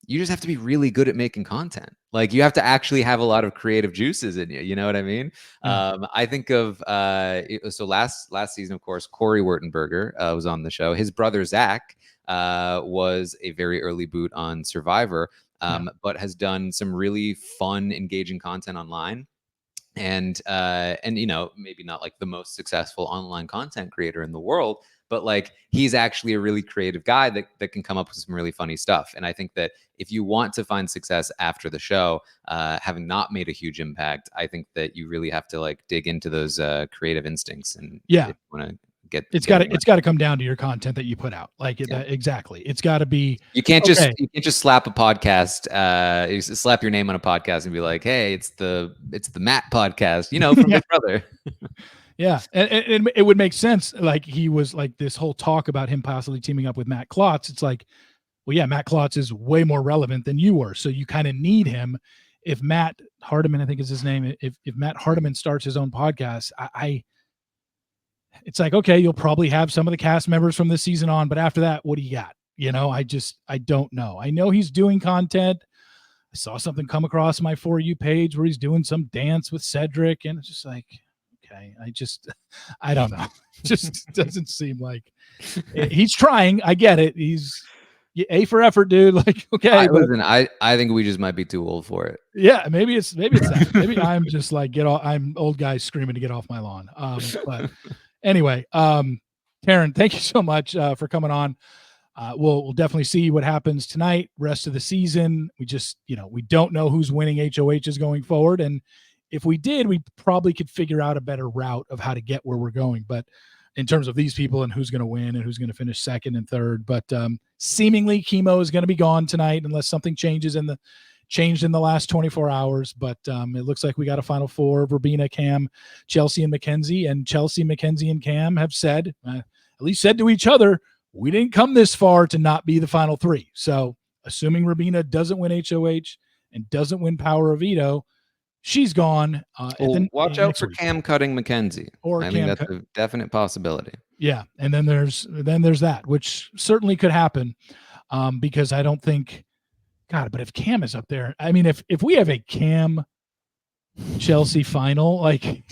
Speaker 2: you just have to be really good at making content. Like you have to actually have a lot of creative juices in you. You know what I mean?
Speaker 1: Yeah.
Speaker 2: I think of so last season, of course, Corey Wertenberger was on the show. His brother Zach was a very early boot on Survivor, but has done some really fun, engaging content online. And maybe not like the most successful online content creator in the world, but like he's actually a really creative guy that can come up with some really funny stuff. And I think that if you want to find success after the show, having not made a huge impact, I think that you really have to like dig into those creative instincts and
Speaker 1: if
Speaker 2: you want to get
Speaker 1: it's got to come down to your content that you put out. Like exactly. It's got to be.
Speaker 2: You can't just slap a podcast, you slap your name on a podcast and be like, "Hey, it's the Matt podcast," from Big Brother.
Speaker 1: Yeah, and it would make sense. Like he was like this whole talk about him possibly teaming up with Matt Klotz. It's like, well, yeah, Matt Klotz is way more relevant than you were, so you kind of need him. If Matt Hardiman, I think is his name, if Matt Hardiman starts his own podcast, it's like, okay, you'll probably have some of the cast members from this season on, but after that, what do you got? I don't know. I know he's doing content. I saw something come across my For You page where he's doing some dance with Cedric, and it's just like, okay, I don't know. It just doesn't seem like he's trying. I get it. He's A for effort, dude. Like, okay,
Speaker 2: Listen, I think we just might be too old for it.
Speaker 1: Yeah, maybe it's that. Maybe I'm just like I'm old guy screaming to get off my lawn. But anyway, Taran, thank you so much for coming on. We'll definitely see what happens tonight, rest of the season. We just, we don't know who's winning HOHs going forward. And if we did, we probably could figure out a better route of how to get where we're going. But in terms of these people and who's going to win and who's going to finish second and third, but seemingly Kimo is going to be gone tonight unless something changed in the last 24 hours. But it looks like we got a final four of Rubina, Cam, Chelsea, and Mackenzie. And Chelsea, Mackenzie, and Cam have said, at least said to each other, we didn't come this far to not be the final three. So assuming Rubina doesn't win HOH and doesn't win Power of Veto, she's gone.
Speaker 2: Watch out for Cam cutting Mackenzie. I mean, that's a definite possibility.
Speaker 1: Yeah. And then there's that, which certainly could happen because I don't think, God, but if Cam is up there, I mean, if we have a Cam Chelsea final, like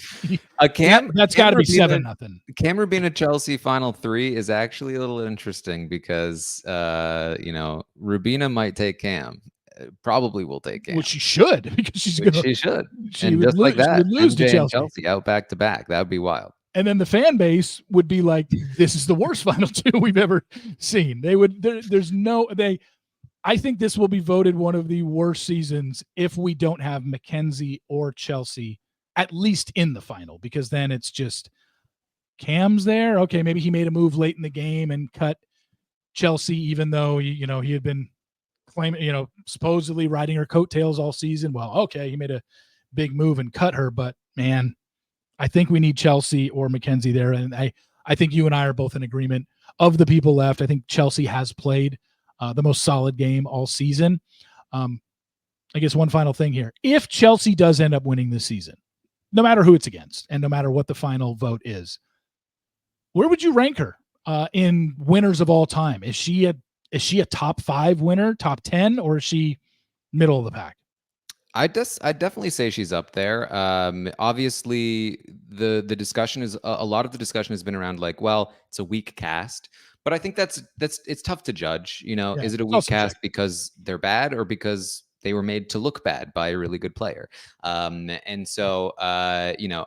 Speaker 2: a Cam,
Speaker 1: that's got to be 7-0.
Speaker 2: Cam Rubina Chelsea final 3 is actually a little interesting because Rubina might take Cam. Probably will take Cam.
Speaker 1: Well, she should because she
Speaker 2: should. And just like that,
Speaker 1: would lose to
Speaker 2: Chelsea out back to back. That would be wild.
Speaker 1: And then the fan base would be like, "This is the worst final 2 we've ever seen." They would. I think this will be voted one of the worst seasons if we don't have Mackenzie or Chelsea at least in the final, because then it's just Cam's there. Okay, maybe he made a move late in the game and cut Chelsea, even though he had been claiming, supposedly riding her coattails all season. Well, okay, he made a big move and cut her, but man, I think we need Chelsea or Mackenzie there. And I think you and I are both in agreement. Of the people left, I think Chelsea has played the most solid game all season. I guess one final thing here. If Chelsea does end up winning this season, no matter who it's against and no matter what the final vote is, where would you rank her in winners of all time? Is she a top 5 winner, top 10, or is she middle of the pack?
Speaker 2: I definitely say she's up there. Obviously, the discussion is a lot of the discussion has been around like, well, it's a weak cast, but I think that's it's tough to judge. You know,
Speaker 1: Yeah,
Speaker 2: is it a
Speaker 1: it's
Speaker 2: weak
Speaker 1: all
Speaker 2: cast
Speaker 1: subjective.
Speaker 2: because they're bad or because they were made to look bad by a really good player? And so, you know,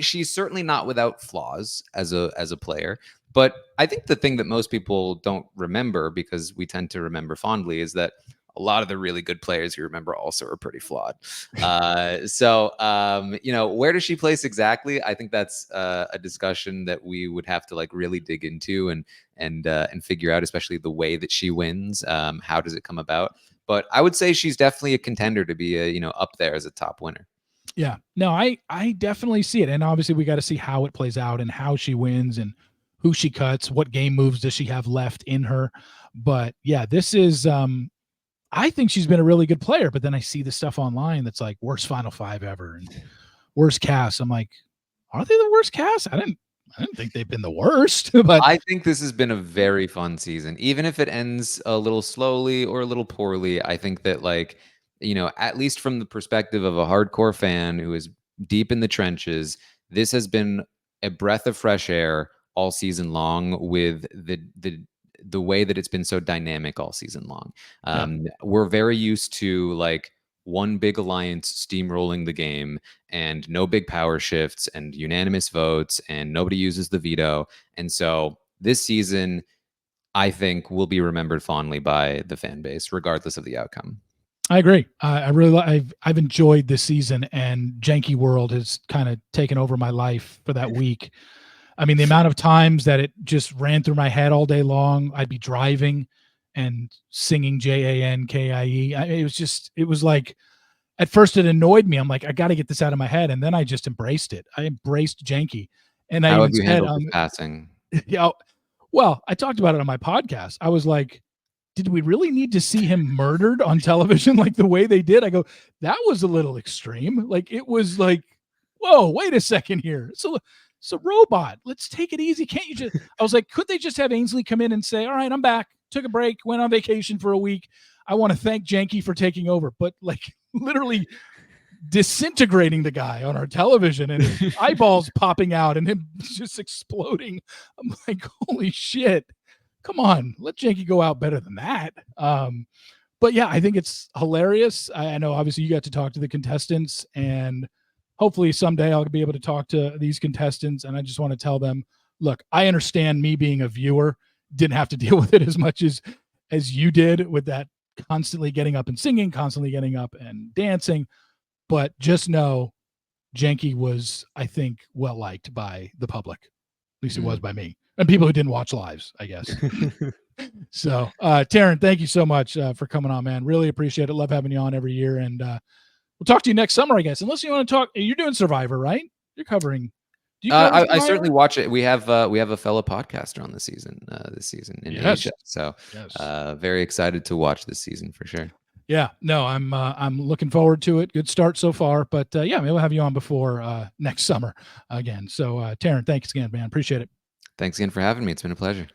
Speaker 2: she's certainly not without flaws as a player. But I think the thing that most people don't remember, because we tend to remember fondly, is that a lot of the really good players you remember also are pretty flawed. You know, where does she place exactly? I think that's a discussion that we would have to like really dig into and figure out, especially the way that she wins. How does it come about? But I would say she's definitely a contender to be up there as a top winner.
Speaker 1: Yeah. No, I definitely see it. And obviously we got to see how it plays out and how she wins and who she cuts, what game moves does she have left in her. But yeah, this is I think she's been a really good player, but then I see the stuff online that's like worst Final Five ever and worst cast. I'm like, are they the worst cast? I didn't think they've been the worst, but
Speaker 2: I think this has been a very fun season. Even if it ends a little slowly or a little poorly, I think that, like, at least from the perspective of a hardcore fan who is deep in the trenches, this has been a breath of fresh air all season long with the way that it's been so dynamic all season long.
Speaker 1: yeah,
Speaker 2: We're very used to like one big alliance steamrolling the game and no big power shifts and unanimous votes and nobody uses the veto. And so this season, I think, will be remembered fondly by the fan base, regardless of the outcome.
Speaker 1: I agree. I really, I've enjoyed this season, and Janky World has kind of taken over my life for that week. I mean, the amount of times that it just ran through my head all day long. I'd be driving and singing Jankie. It was like, at first it annoyed me. I'm like, I got to get this out of my head. And then I just embraced it. I embraced Janky. And I
Speaker 2: How have
Speaker 1: even
Speaker 2: you
Speaker 1: said,
Speaker 2: handled this passing?
Speaker 1: yeah, well, I talked about it on my podcast. I was like, did we really need to see him murdered on television like the way they did? I go, that was a little extreme. Like it was like, whoa, wait a second here. It's a robot. Let's take it easy. Can't you just? I was like, could they just have Ainsley come in and say, all right, I'm back. Took a break, went on vacation for a week. I want to thank Janky for taking over. But like literally disintegrating the guy on our television and his eyeballs popping out and him just exploding. I'm like, holy shit. Come on, let Janky go out better than that. But yeah, I think it's hilarious. I know obviously you got to talk to the contestants, and hopefully someday I'll be able to talk to these contestants. And I just want to tell them, look, I understand me being a viewer didn't have to deal with it as much as you did with that constantly getting up and singing, constantly getting up and dancing. But just know Janky was, I think, well liked by the public. At least it was by me and people who didn't watch lives, I guess. So, Taran, thank you so much for coming on, man. Really appreciate it. Love having you on every year. And we'll talk to you next summer, I guess. Unless you want to talk, you're doing Survivor, right? You're covering. Do you cover
Speaker 2: I certainly watch it. We have a fellow podcaster on this season in Asia. So very excited to watch this season for sure.
Speaker 1: Yeah, no, I'm looking forward to it. Good start so far, but yeah, maybe we'll have you on before next summer again. So, Taran, thanks again, man. Appreciate it.
Speaker 2: Thanks again for having me. It's been a pleasure.